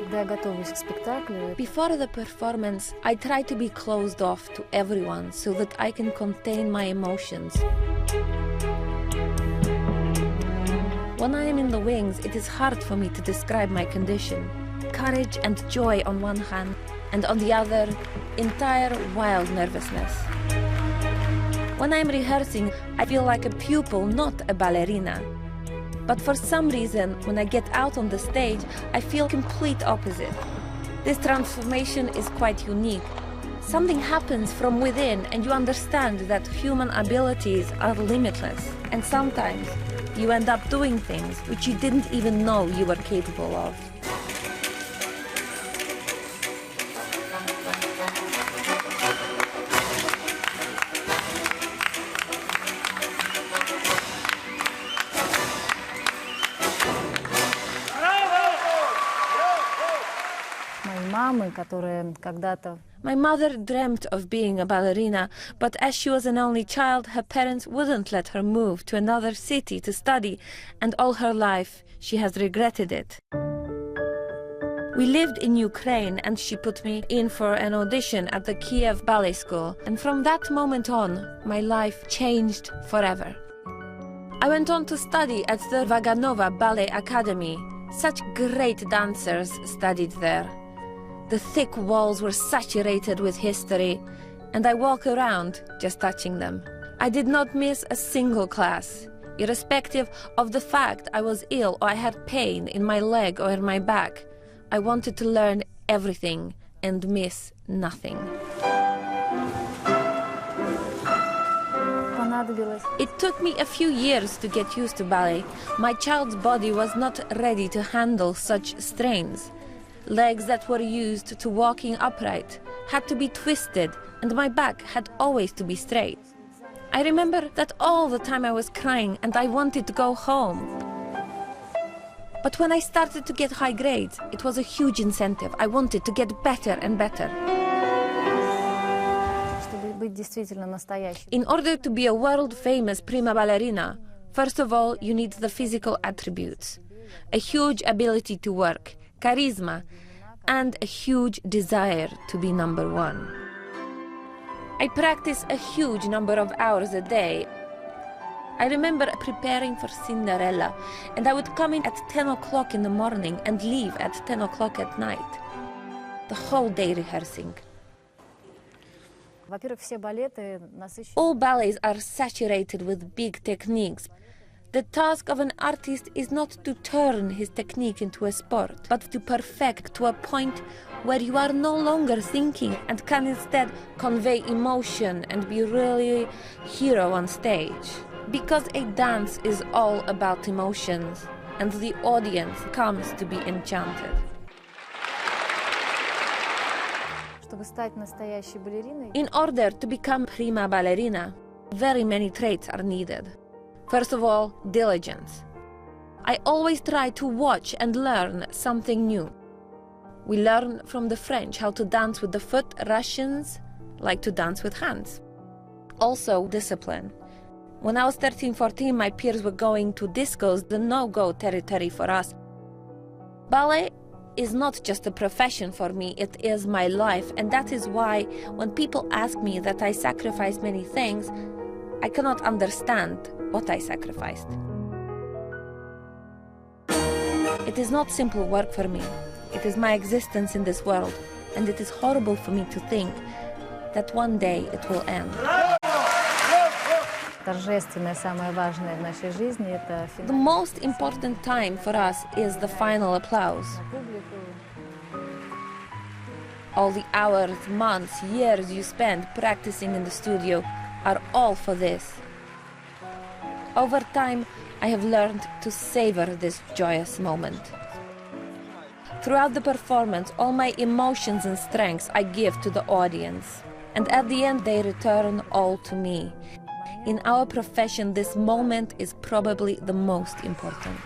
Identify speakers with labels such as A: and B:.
A: Когда я готовлюсь к спектаклю,
B: Before the performance, I try to be closed off to everyone so that I can contain my emotions. When I am in the wings, it is hard for me to describe my condition. Courage and joy on one hand, and on the other, entire wild nervousness. When I'm rehearsing, I feel like a pupil, not a ballerina. But for some reason, when I get out on the stage, I feel complete opposite. This transformation is quite unique. Something happens from within and you understand that human abilities are limitless. And sometimes you end up doing things which you didn't even know you were capable of.
A: мамы, которая когда-то...
B: My mother dreamt of being a ballerina, but as she was an only child, her parents wouldn't let her move to another city to study, and all her life she has regretted it. We lived in Ukraine and she put me in for an audition at the Kiev Ballet School, and from that moment on, my life changed forever. I went on to study at the Zakharova Ballet Academy. Such great dancers studied there. The thick walls were saturated with history, and I walk around just touching them. I did not miss a single class, irrespective of the fact I was ill or I had pain in my leg or in my back. I wanted to learn everything and miss nothing. It took me a few years to get used to ballet. My child's body was not ready to handle such strains. Legs that were used to walking upright had to be twisted, and my back had always to be straight. I remember that all the time I was crying and I wanted to go home. But when I started to get high grades, it was a huge incentive. I wanted to get better and better. In order to be a world-famous prima ballerina, first of all, you need the physical attributes. A huge ability to work, charisma, and a huge desire to be number one. I practice a huge number of hours a day. I remember preparing for Cinderella, and I would come in at 10 o'clock in the morning and leave at 10 o'clock at night. The whole day rehearsing. All ballets are saturated with big techniques. The task of an artist is not to turn his technique into a sport, but to perfect to a point where you are no longer thinking and can instead convey emotion and be really hero on stage. Because a dance is all about emotions, and the audience comes to be enchanted. In order to become prima ballerina, very many traits are needed. First of all, diligence. I always try to watch and learn something new. We learn from the French how to dance with the foot. Russians like to dance with hands. Also, discipline. When I was 13-14, my peers were going to discos, the no-go territory for us. Ballet is not just a profession for me, it is my life, and that is why when people ask me that I sacrificed many things, I cannot understand what I sacrificed. It is not simple work for me. It is my existence in this world, and it is horrible for me to think that one day it will end. The most important time for us is the final applause. All the hours, months, years you spend practicing in the studio are all for this. Over time, I have learned to savor this joyous moment. Throughout the performance, all my emotions and strengths I give to the audience, and at the end they return all to me. In our profession, this moment is probably the most important.